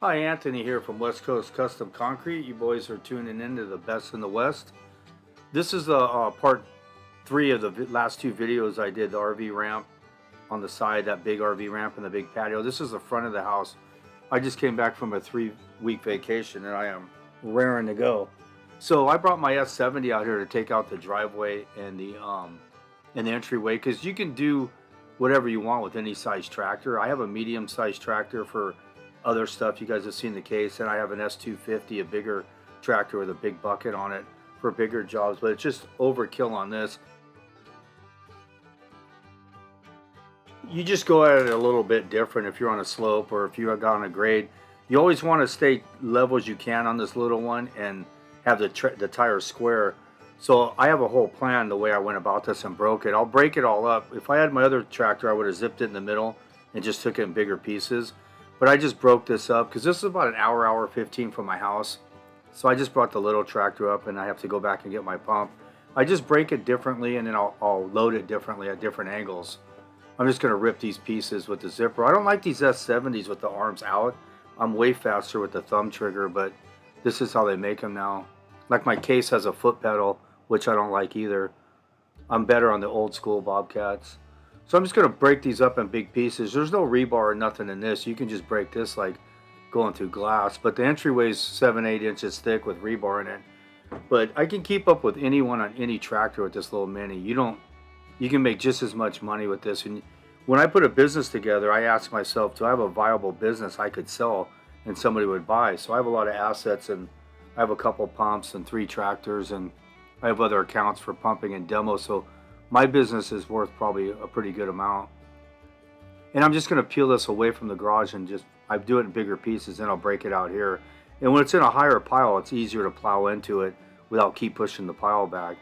Hi, Anthony here from West Coast Custom Concrete. You boys are tuning in to the best in the West. This is part three of the last two videos I did, the RV ramp on the side, that big RV ramp and the big patio. This is the front of the house. I just came back from a 3-week vacation and I am raring to go. So I brought my S70 out here to take out the driveway and the entryway, because you can do whatever you want with any size tractor. I have a medium size tractor for other stuff. You guys have seen the case, and I have an S250, a bigger tractor with a big bucket on it for bigger jobs, but it's just overkill on this. You just go at it a little bit different if you're on a slope or if you're on a grade. You always want to stay level as you can on this little one and have the tire square. So I have a whole plan the way I went about this and broke it. I'll break it all up. If I had my other tractor, I would have zipped it in the middle and just took it in bigger pieces. But I just broke this up because this is about an hour 15 from my house. So I just brought the little tractor up and I have to go back and get my pump. I just break it differently and then I'll load it differently at different angles. I'm just going to rip these pieces with the zipper. I don't like these S70s with the arms out. I'm way faster with the thumb trigger, but this is how they make them now. Like my case has a foot pedal, which I don't like either. I'm better on the old school Bobcats. So I'm just going to break these up in big pieces. There's no rebar or nothing in this. You can just break this like going through glass. But the entryway is 7-8 inches thick with rebar in it. But I can keep up with anyone on any tractor with this little mini. You can make just as much money with this. And when I put a business together, I ask myself, do I have a viable business I could sell and somebody would buy? So I have a lot of assets, and I have a couple pumps and 3 tractors, and I have other accounts for pumping and demo. So my business is worth probably a pretty good amount. And I'm just going to peel this away from the garage and I do it in bigger pieces, and I'll break it out here. And when it's in a higher pile, it's easier to plow into it without keep pushing the pile back.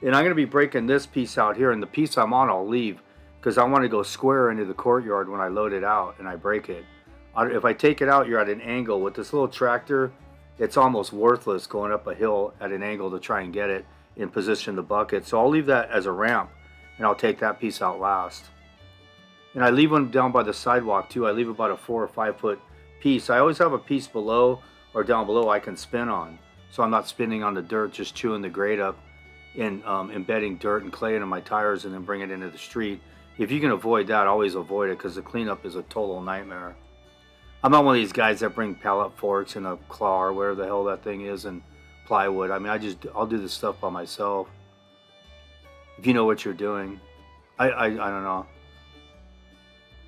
And I'm going to be breaking this piece out here, and the piece I'm on I'll leave because I want to go square into the courtyard when I load it out and I break it. If I take it out, you're at an angle. With this little tractor, it's almost worthless going up a hill at an angle to try and get it in position the bucket. So I'll leave that as a ramp, and I'll take that piece out last. And I leave one down by the sidewalk too. I leave about a 4 or 5 foot piece. I always have a piece below or down below I can spin on, so I'm not spinning on the dirt, just chewing the grade up and embedding dirt and clay into my tires and then bring it into the street. If you can avoid that, always avoid it, because the cleanup is a total nightmare. I'm not one of these guys that bring pallet forks and a claw or whatever the hell that thing is and plywood. I mean, I'll do this stuff by myself. If you know what you're doing. I don't know.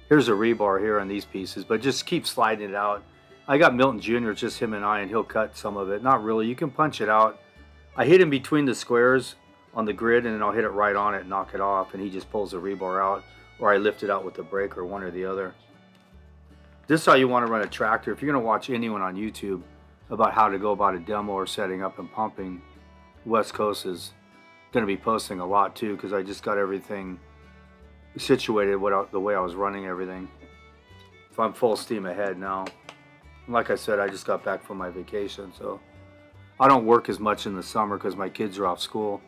Here's a rebar here on these pieces, but just keep sliding it out. I got Milton Jr., it's just him and I, and he'll cut some of it. Not really, you can punch it out. I hit him between the squares on the grid, and then I'll hit it right on it and knock it off, and he just pulls the rebar out, or I lift it out with the breaker, one or the other. This is how you want to run a tractor. If you're going to watch anyone on YouTube about how to go about a demo or setting up and pumping, West Coast is going to be posting a lot too, because I just got everything situated the way I was running everything. So I'm full steam ahead now. Like I said, I just got back from my vacation, so I don't work as much in the summer because my kids are off school,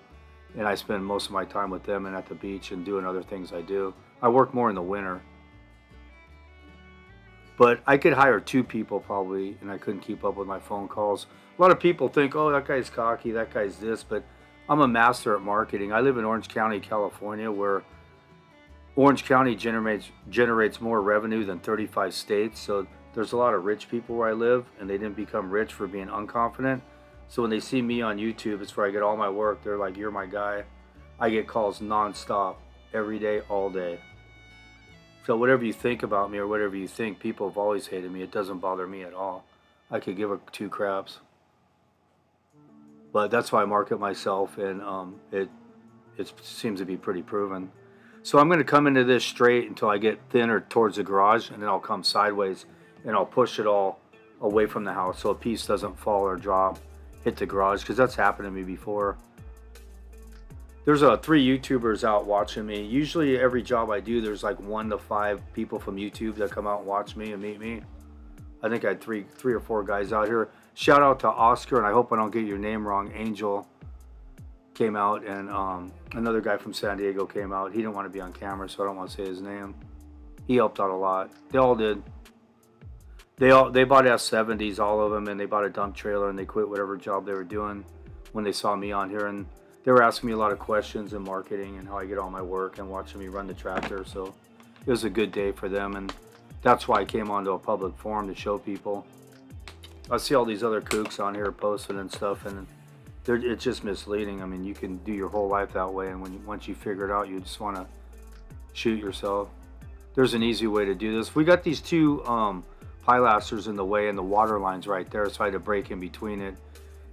and I spend most of my time with them and at the beach and doing other things I do. I work more in the winter. But I could hire 2 people probably, and I couldn't keep up with my phone calls. A lot of people think, oh, that guy's cocky, that guy's this, but I'm a master at marketing. I live in Orange County, California, where Orange County generates more revenue than 35 states. So there's a lot of rich people where I live, and they didn't become rich for being unconfident. So when they see me on YouTube, it's where I get all my work. They're like, you're my guy. I get calls nonstop, every day, all day. So whatever you think about me or whatever you think, people have always hated me. It doesn't bother me at all. I could give a 2 craps. But that's why I market myself, and it seems to be pretty proven. So I'm going to come into this straight until I get thinner towards the garage, and then I'll come sideways and I'll push it all away from the house so a piece doesn't fall or drop, hit the garage, because that's happened to me before. There's 3 YouTubers out watching me. Usually every job I do, there's like 1 to 5 people from YouTube that come out and watch me and meet me. I think I had three or 4 guys out here. Shout out to Oscar, and I hope I don't get your name wrong. Angel came out, and another guy from San Diego came out. He didn't want to be on camera, so I don't want to say his name. He helped out a lot. They all did. They bought S70s, all of them, and they bought a dump trailer, and they quit whatever job they were doing when they saw me on here, and they were asking me a lot of questions in marketing and how I get all my work and watching me run the tractor. So it was a good day for them, and that's why I came onto a public forum to show people. I see all these other kooks on here posting and stuff, and it's just misleading. I mean, you can do your whole life that way, and once you figure it out, you just want to shoot yourself. There's an easy way to do this. We got these two pilasters in the way, and the water line's right there, so I had to break in between it.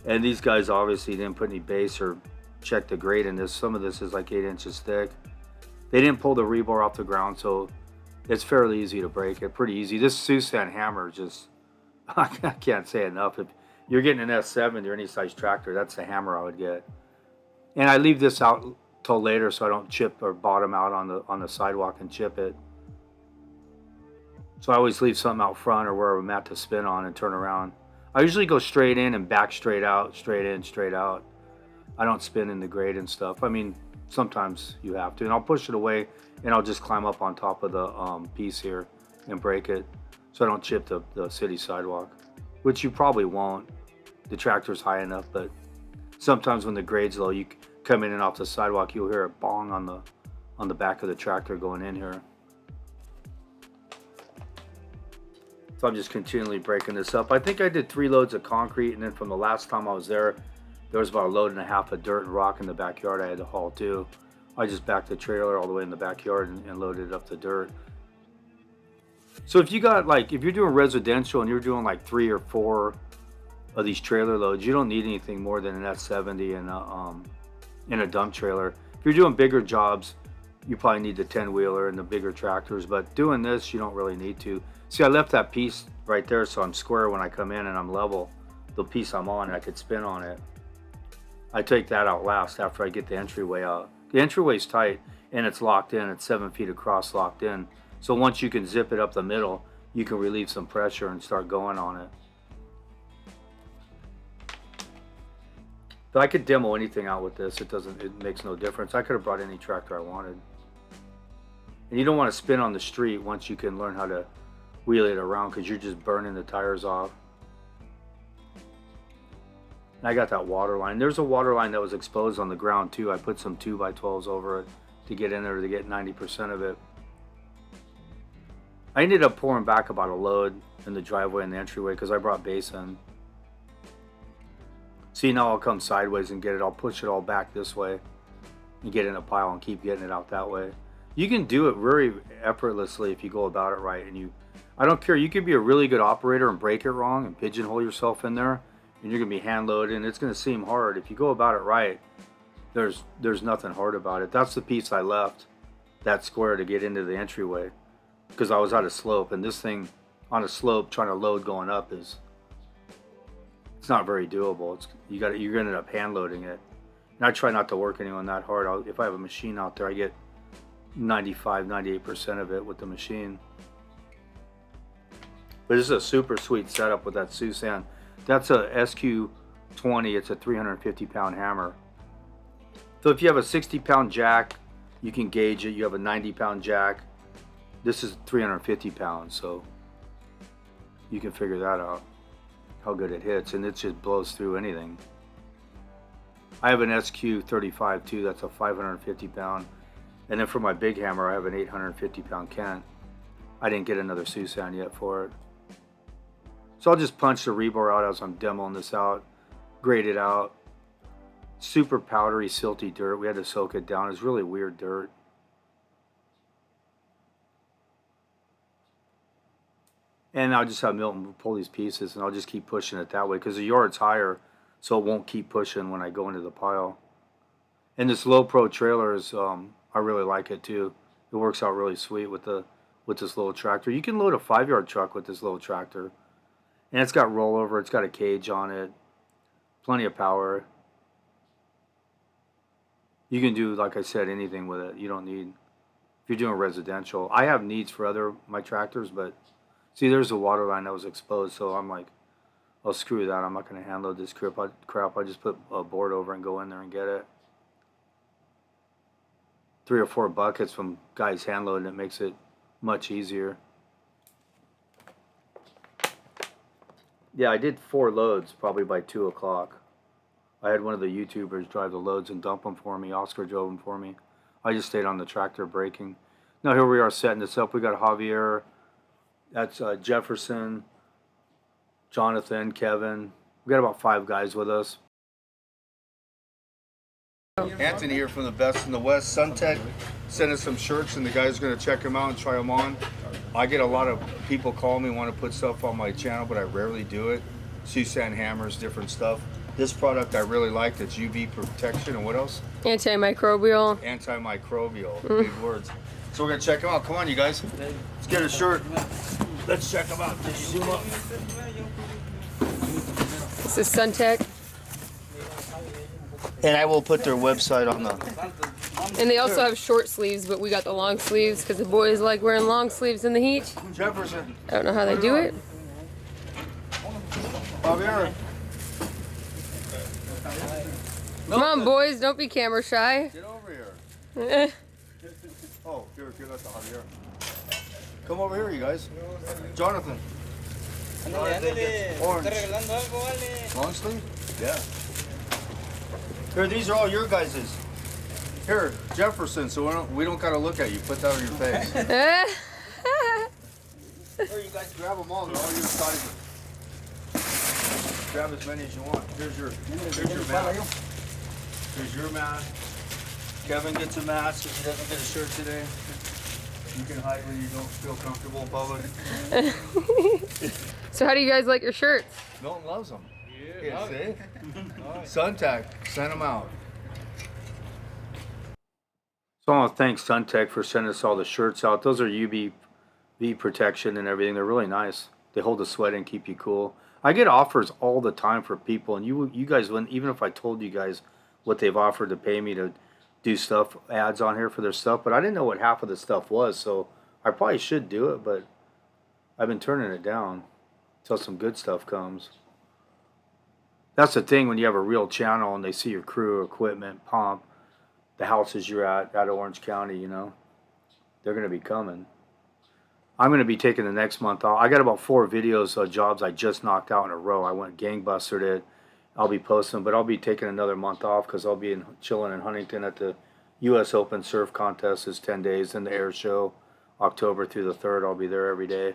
And these guys obviously didn't put any base or check the grade in this. Some of this is like 8 inches thick. They didn't pull the rebar off the ground, so it's fairly easy to break it. Pretty easy. This Susan hammer just, I can't say enough. If you're getting an S7 or any size tractor, that's the hammer I would get. And I leave this out till later so I don't chip or bottom out on the sidewalk and chip it. So I always leave something out front or where I'm at to spin on and turn around. I usually go straight in and back straight out, straight in, straight out. I don't spin in the grade and stuff. I mean, sometimes you have to. And I'll push it away and I'll just climb up on top of the piece here and break it so I don't chip the city sidewalk, which you probably won't. The tractor's high enough, but sometimes when the grade's low, you come in and off the sidewalk, you'll hear a bong on the back of the tractor going in here. So I'm just continually breaking this up. I think I did 3 loads of concrete, and then from the last time I was there was about 1.5 loads of dirt and rock in the backyard I had to haul too. I just backed the trailer all the way in the backyard and loaded up the dirt. So if you got if you're doing residential and you're doing like 3 or 4 of these trailer loads, you don't need anything more than an S70 and a dump trailer. If you're doing bigger jobs, you probably need the 10-wheeler and the bigger tractors, but doing this, you don't really need to. See, I left that piece right there so I'm square when I come in and I'm level. The piece I'm on, I could spin on it. I take that out last after I get the entryway out. The entryway's tight and it's locked in. It's 7 feet across, locked in. So once you can zip it up the middle, you can relieve some pressure and start going on it. But I could demo anything out with this. It makes no difference. I could have brought any tractor I wanted. And you don't want to spin on the street once you can learn how to wheel it around, because you're just burning the tires off. And I got that water line. There's a water line that was exposed on the ground too. I put some 2x12s over it to get in there to get 90% of it. I ended up pouring back about 1 load in the driveway and the entryway because I brought base in. See, now I'll come sideways and get it. I'll push it all back this way and get it in a pile and keep getting it out that way. You can do it very effortlessly if you go about it right. And I don't care. You could be a really good operator and break it wrong and pigeonhole yourself in there, and you're gonna be hand loaded, and it's gonna seem hard. If you go about it right, there's nothing hard about it. That's the piece I left, that square, to get into the entryway, because I was at a slope, and this thing on a slope trying to load going up it's not very doable. You're gonna end up hand loading it. And I try not to work anyone that hard. If I have a machine out there, I get 95-98% of it with the machine. But this is a super sweet setup with that Susan. That's a SQ20. It's a 350-pound hammer. So if you have a 60-pound jack, you can gauge it. You have a 90-pound jack. This is 350 pounds, so you can figure that out, how good it hits, and it just blows through anything. I have an SQ35 too. That's a 550-pound. And then for my big hammer, I have an 850-pound Kent. I didn't get another Susan yet for it. So I'll just punch the rebar out as I'm demoing this out, grade it out. Super powdery, silty dirt. We had to soak it down. It's really weird dirt. And I'll just have Milton pull these pieces, and I'll just keep pushing it that way because the yard's higher, so it won't keep pushing when I go into the pile. And this low pro trailer is, I really like it too. It works out really sweet with this little tractor. You can load a 5-yard truck with this little tractor. And it's got rollover, it's got a cage on it, plenty of power. You can do, like I said, anything with it. You don't need, if you're doing residential. I have needs for my tractors, but see, there's a water line that was exposed, so I'm like, oh, screw that. I'm not going to hand load this crap. I just put a board over and go in there and get it. 3 or 4 buckets from guys hand loading it makes it much easier. Yeah, I did 4 loads probably by 2 o'clock. I had one of the YouTubers drive the loads and dump them for me. Oscar drove them for me. I just stayed on the tractor braking. Now here we are setting this up. We got Javier, that's Jefferson, Jonathan, Kevin. We got about 5 guys with us. Anthony here from the Best in the West. Suntech sent us some shirts, and the guys are going to check them out and try them on. I get a lot of people call me, want to put stuff on my channel, but I rarely do it. Susan hammers, different stuff. This product I really like. That's UV protection, and what else? Antimicrobial. Antimicrobial. Big words. So we're going to check them out. Come on, you guys. Let's get a shirt. Let's check them out. Just zoom up. This is Suntech. And I will put their website on the... And they also have short sleeves, but we got the long sleeves because the boys like wearing long sleeves in the heat. Jefferson. I don't know how they do it. Javier. Come on, boys, don't be camera shy. Get over here. Oh, here, give that to Javier. Come over here, you guys. Jonathan. Orange. Long sleeve? Yeah. Here, these are all your guys's. Here, Jefferson, so we don't gotta look at you. Put that on your face. Here, you guys grab them all. They're all your sizes. Grab as many as you want. Here's your mask. Here's your mask. Kevin gets a mask if he doesn't get a shirt today. You can hide when you don't feel comfortable in public. So how do you guys like your shirts? Milton loves them. Yeah, see? Suntech, send them out. So I want to thank Suntech for sending us all the shirts out. Those are UV protection and everything. They're really nice. They hold the sweat and keep you cool. I get offers all the time for people, and you guys wouldn't, even if I told you guys what they've offered to pay me to do stuff, ads on here for their stuff, but I didn't know what half of the stuff was, so I probably should do it, but I've been turning it down until some good stuff comes. That's the thing when you have a real channel and they see your crew, equipment, pump, the houses you're at Orange County, you know, they're going to be coming. I'm going to be taking the next month off. I got about 4 videos of jobs I just knocked out in a row. I went gangbustered it. I'll be posting, but I'll be taking another month off because I'll be chilling in Huntington at the U.S. Open Surf Contest is 10 days. Then the air show, October through the 3rd, I'll be there every day.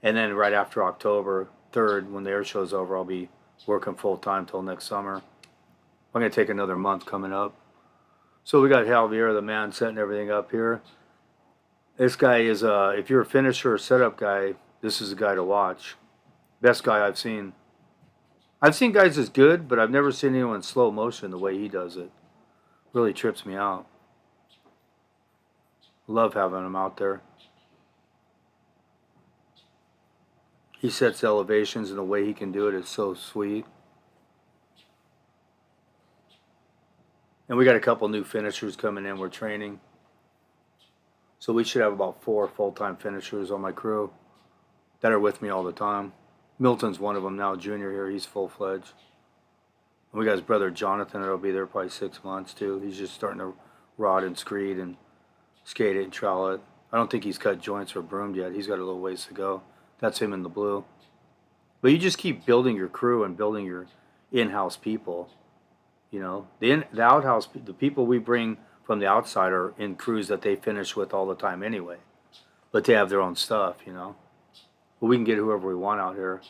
And then right after October 3rd, when the air show's over, I'll be working full-time till next summer. I'm going to take another month coming up. So we got Javier, the man, setting everything up here. This guy is, if you're a finisher or setup guy, this is the guy to watch. Best guy I've seen. I've seen guys as good, but I've never seen anyone in slow motion the way he does it. Really trips me out. Love having him out there. He sets elevations, and the way he can do it is so sweet. And we got a couple new finishers coming in we're training. So we should have about 4 full-time finishers on my crew that are with me all the time. Milton's one of them now, junior here. He's full-fledged. And we got his brother Jonathan that'll be there probably 6 months too. He's just starting to rod and screed and skate it and trowel it. I don't think he's cut joints or broomed yet. He's got a little ways to go. That's him in the blue. But you just keep building your crew and building your in-house people. You know, the outhouse, the people we bring from the outside are in crews that they finish with all the time anyway. But they have their own stuff, you know. But we can get whoever we want out here.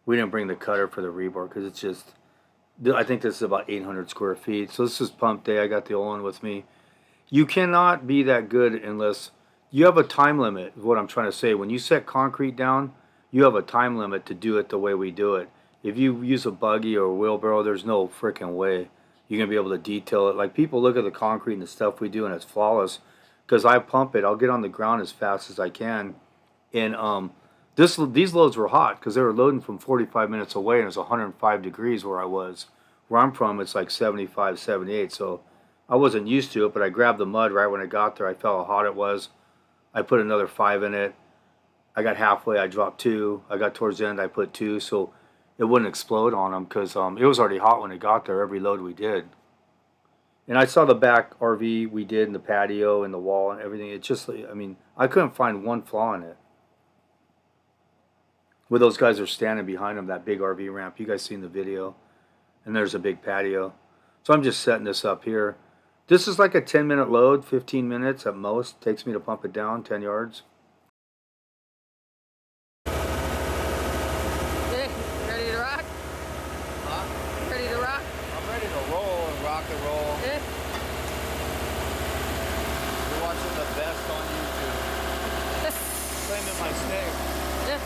We didn't bring the cutter for the rebar because it's just, I think this is about 800 square feet. So this is pump day. I got the Olin with me. You cannot be that good unless you have a time limit, is what I'm trying to say. When you set concrete down, you have a time limit to do it the way we do it. If you use a buggy or a wheelbarrow, there's no freaking way you're going to be able to detail it. Like, people look at the concrete and the stuff we do, and it's flawless. Because I pump it, I'll get on the ground as fast as I can. And these loads were hot because they were loading from 45 minutes away, and it was 105 degrees where I was. Where I'm from, it's like 75, 78. So I wasn't used to it, but I grabbed the mud right when I got there. I felt how hot it was. I put another 5 in it. I got halfway, I dropped 2. I got towards the end, I put 2. So it wouldn't explode on them because it was already hot when it got there, every load we did. And I saw the back RV we did in the patio and the wall and everything. It just, I mean, I couldn't find one flaw in it. where those guys are standing behind them, that big RV ramp. You guys seen the video. And there's a big patio. So I'm just setting this up here. This is like a 10-minute load, 15 minutes at most. Takes me to pump it down 10 yards. Hey, ready to rock? Huh? Ready to rock? I'm ready to roll and rock and roll. Yeah. You're watching the best on YouTube. Claiming my steak. Yeah.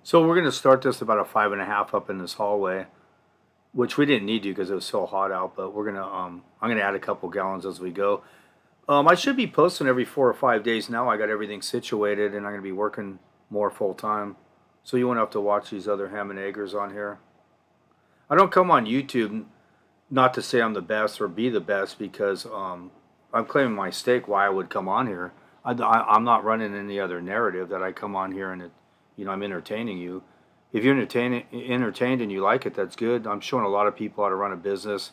So we're going to start this about a 5.5 up in this hallway, which we didn't need to because it was so hot out. But we're gonna I'm gonna add a couple gallons as we go. I should be posting every 4 or 5 days now. I got everything situated, and I'm gonna be working more full time. So you won't have to watch these other ham and eggers on here. I don't come on YouTube not to say I'm the best or be the best because I'm claiming my stake why I would come on here. I'm not running any other narrative that I come on here and I'm entertaining you. If you're entertained and you like it, that's good. I'm showing a lot of people how to run a business,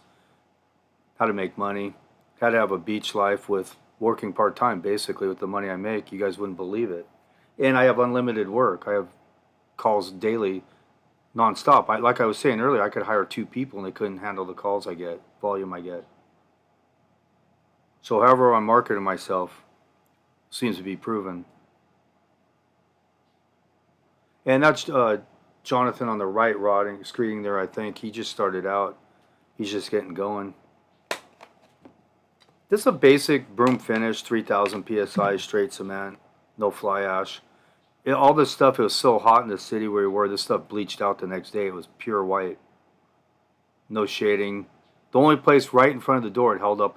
how to make money, how to have a beach life with working part-time basically with the money I make. You guys wouldn't believe it. And I have unlimited work. I have calls daily, non-stop. Like I was saying earlier, I could hire 2 people and they couldn't handle the calls I get, volume I get. So however I'm marketing myself seems to be proven. And that's Jonathan on the right rotting, screening there, I think. He just started out. He's just getting going. This is a basic broom finish, 3,000 PSI, straight cement, no fly ash. All this stuff, it was so hot in the city where we were, this stuff bleached out the next day. It was pure white. No shading. The only place right in front of the door it held up,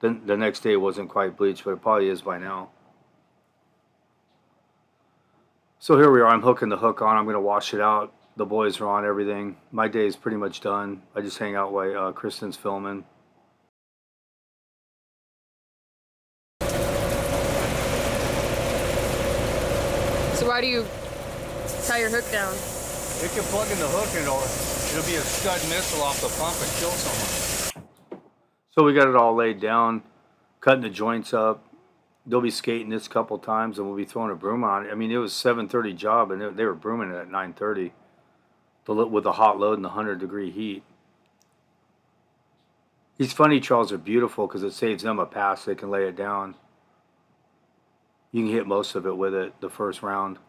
the next day wasn't quite bleached, but it probably is by now. So here we are. I'm hooking the hook on. I'm going to wash it out. The boys are on everything. My day is pretty much done. I just hang out while Kristen's filming. So why do you tie your hook down? It can plug in the hook and it'll be a Scud missile off the pump and kill someone. So we got it all laid down, cutting the joints up. They'll be skating this a couple times and we'll be throwing a broom on it. I mean, it was 7:30 job and they were brooming it at 9:30 with the hot load and the 100-degree heat. These funny trails are beautiful because it saves them a pass. They can lay it down. You can hit most of it with it the first round.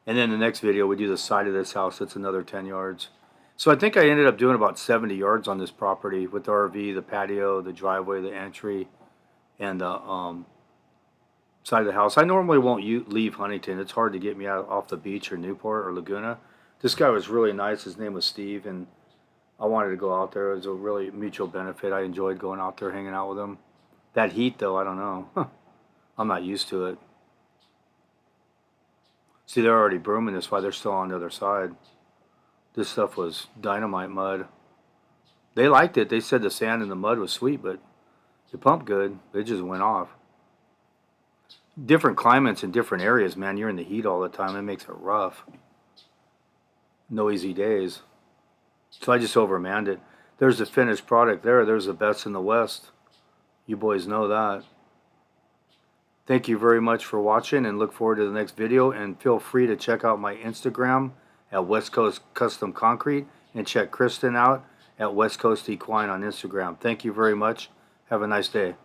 And then the next video, we do the side of this house. It's another 10 yards. So I think I ended up doing about 70 yards on this property with the RV, the patio, the driveway, the entry, and the side of the house. I normally won't leave Huntington. It's hard to get me out off the beach or Newport or Laguna. This guy was really nice. His name was Steve, and I wanted to go out there. It was a really mutual benefit. I enjoyed going out there, hanging out with him. That heat, though, I don't know. I'm not used to it. See, they're already brooming this while they're still on the other side. This stuff was dynamite mud. They liked it. They said the sand and the mud was sweet, but it pumped good. It just went off. Different climates in different areas, man. You're in the heat all the time. It makes it rough. No easy days. So I just overmanned it. There's the finished product there. There's the best in the West. You boys know that. Thank you very much for watching and look forward to the next video. And feel free to check out my Instagram at West Coast Custom Concrete and check Kristen out at West Coast Equine on Instagram. Thank you very much. Have a nice day.